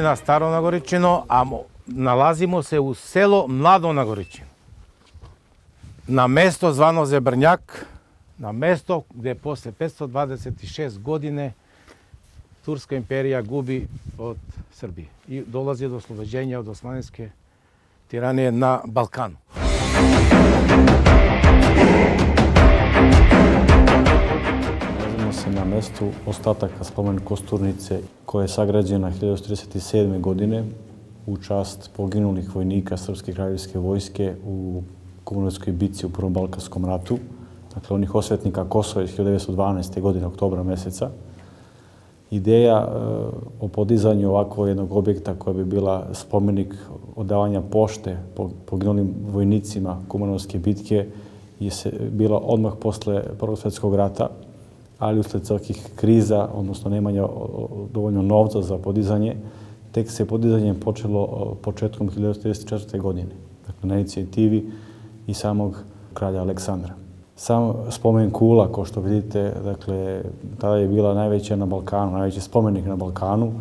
opština Staro Nagoričino, a nalazimo se u selo Mlado Nagoričino. Na mesto zvano Zebrnjak, na mesto gde posle 526 godine Turska imperija gubi od Srbije i dolazi do oslobođenja od osmanlijske tiranije na Balkanu. Nalazimo se na mestu ostataka spomen Kosturnice koja je sagrađena 1937. godine u čast poginulih vojnika Srpske kraljevske vojske u Kumanovskoj bitci u Prvom Balkanskom ratu. Dakle, onih osvetnika Kosova iz 1912. godine, oktobra meseca. Ideja o podizanju ovako jednog objekta koja bi bila spomenik odavanja pošte poginulim vojnicima Kumanovske bitke je bila odmah posle Prvog svjetskog rata, ali usled svakih kriza, odnosno nemanja dovoljno novca za podizanje, tek se podizanjem počelo početkom 1934. godine, dakle na inicijativi i samog kralja Aleksandra. Sam spomen kula, kao što vidite, dakle, tada je bila najveća na Balkanu, najveći spomenik na Balkanu,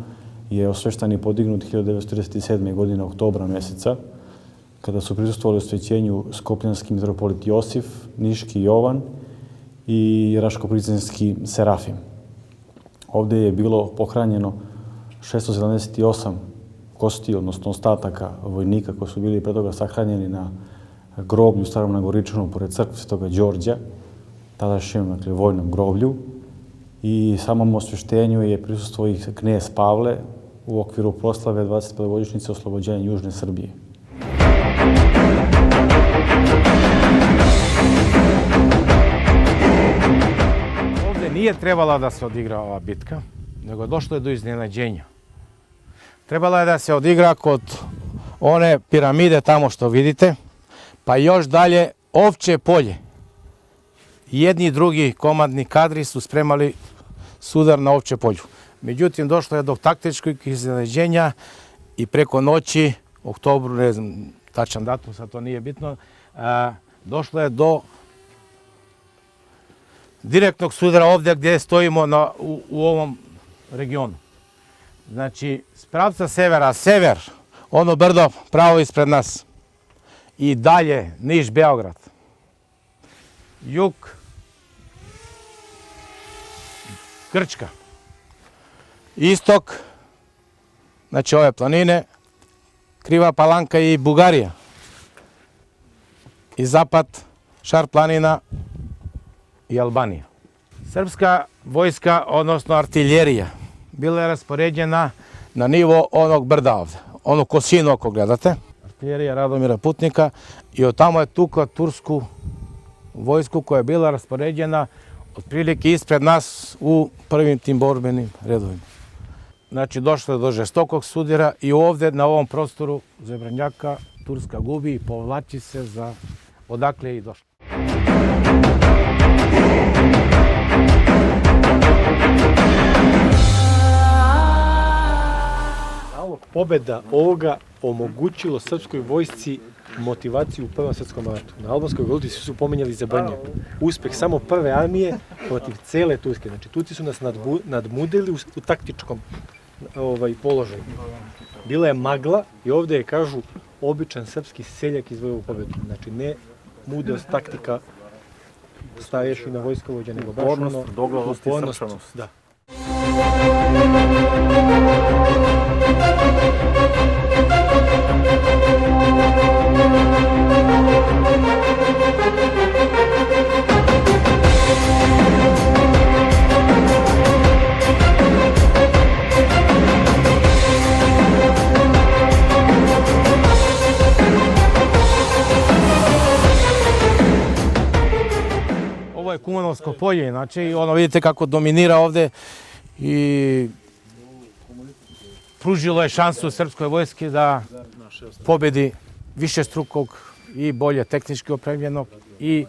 je osveštan i podignut 1937. godine, oktobra meseca, kada su prisustvovali osvećenju skopljanski mitropolit Josif, Niški Jovan i Raško-Prizrenski Serafim. Ovde je bilo pohranjeno 678 kosti, odnosno ostataka vojnika koji su bili pre toga sahranjeni na groblju u Starom Nagoričinu pored crkve Svetoga Đorđa, tadašnjem vojnom groblju. I samom osveštenju je prisustvovao i knez Pavle u okviru proslave 25. godišnjice oslobođenja Južne Srbije. Ovde nije trebala da se odigra ova bitka, nego došlo je do iznenađenja. Trebala je da se odigra kod one piramide tamo što vidite, pa još dalje Ovče polje. Jedni i drugi komandni kadri su spremali sudar na Ovče polju. Međutim, došlo je do taktičkog iznenađenja i preko noći, u oktobru, ne znam tačan datum, sad to nije bitno, došlo je do direktnog sudara ovdje gdje stojimo u ovom regionu. Znači, s pravca severa, sever, ono brdo pravo ispred nas. I dalje Niš, Beograd. Jug, Grčka. Istok, znači ove planine, Kriva Palanka i Bugarija. I zapad, Šar planina i Albanija. Srpska vojska, odnosno artiljerija, bila je raspoređena na nivo onog brda ovde, onu kosinu ako gledate. Artiljerija Radomira Putnika i od tamo je tukla tursku vojsku koja je bila raspoređena otprilike ispred nas u prvim tim borbenim redovima. Znači, došlo je do žestokog sudira i ovde na ovom prostoru Zebrnjaka Turska gubi i povlači se za odakle je i došlo. Pobeda ovoga omogućilo srpskoj vojsci motivaciju u Prvom svjetskom ratu. Na Albanskoj goludi su pomenjali Zebrnjak. Uspeh samo prve armije protiv cele Turske. Znači, Turci su nas nadmudili u taktičkom položaju. Bila je magla i ovde je, kažu, običan srpski seljak izvojio pobedu. Znači, ne mudrost, taktika starešina vojskovođa, nego baš ono... Doglavost i srpčanost. Da. Ovo je Kumanovsko polje, znači, i ono vidite kako dominira ovde i pružilo je šansu srpskoj vojski da pobedi višestrukog i bolje tehnički opremljenog i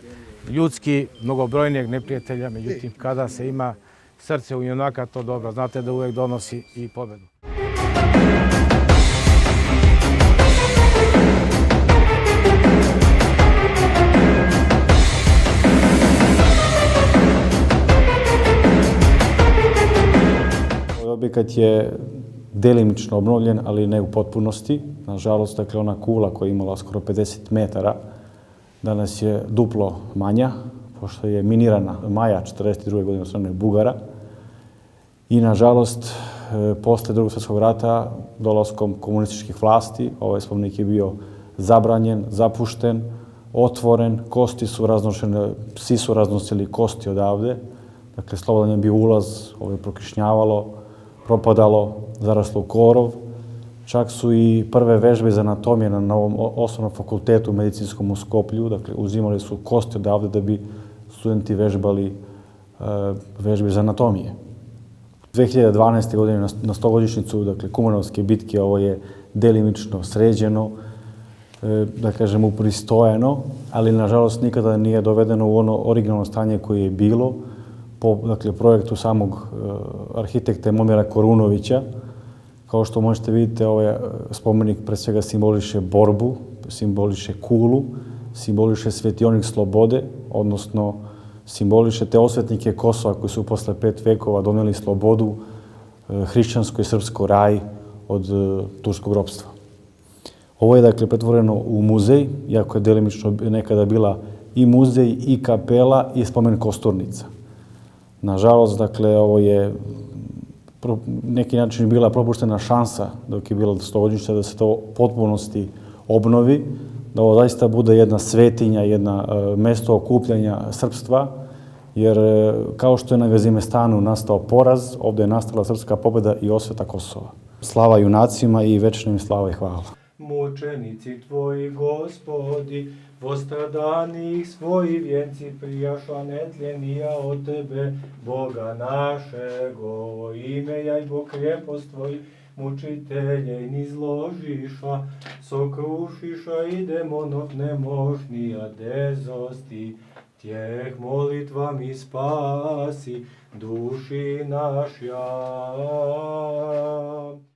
ljudski mnogobrojnijeg neprijatelja. Međutim, kada se ima srce u junaka, to dobro, znate da uvek donosi i pobedu. Objekat je delimično obnovljen, ali ne u potpunosti. Nažalost, dakle, ona kula koja je imala skoro 50 metara, danas je duplo manja, pošto je minirana maja 1942. godine od strane Bugara. I, nažalost, posle Drugog svjetskog rata, dolaskom komunističkih vlasti, ovaj spomenik je bio zabranjen, zapušten, otvoren, kosti su raznošene, psi su raznosili kosti odavde. Dakle, slobodan je bio ulaz, ovo je prokrišnjavalo, propadalo, zaraslo u korov. Čak su i prve vežbe iz anatomije na ovom osnovnom fakultetu medicinskom u Skoplju. Dakle, uzimali su kosti odavde da bi studenti vežbali vežbe iz anatomije. 2012. godine na 100-godišnjicu, dakle, Kumanovske bitke, ovo je delimično sređeno, da kažem, upristojeno, ali nažalost nikada nije dovedeno u ono originalno stanje koje je bilo po, dakle, projektu samog arhitekte Momira Korunovića. Kao što možete vidjeti, ovaj spomenik pre svega simboliše borbu, simboliše kulu, simboliše svetionik slobode, odnosno simboliše te osvetnike Kosova koji su posle 5 vekova doneli slobodu hrišćansko i srpsko raj od turskog ropstva. Ovo je, dakle, pretvoreno u muzej, iako je delimično nekada bila i muzej, i kapela, i spomen kosturnica. Nažalost, dakle, ovo je neki način bila propuštena šansa dok je bila 100-godišnjica da se to u potpunosti obnovi, da ovo zaista bude jedna svetinja, jedna mesto okupljanja srpstva, jer kao što je na Gazimestanu nastao poraz, ovde je nastala srpska pobjeda i osveta Kosova. Slava junacima i večna im slava i hvala. Mučenici tvoji, Gospodi, postradanih svoji vjenci prijaša netljenija od tebe, Boga našego, ime jaj Bog krepost tvoj, mučitelje nizložiša, sokrušiša i demonov nemožnija dezosti, tjeh molitvami spasi duši naša.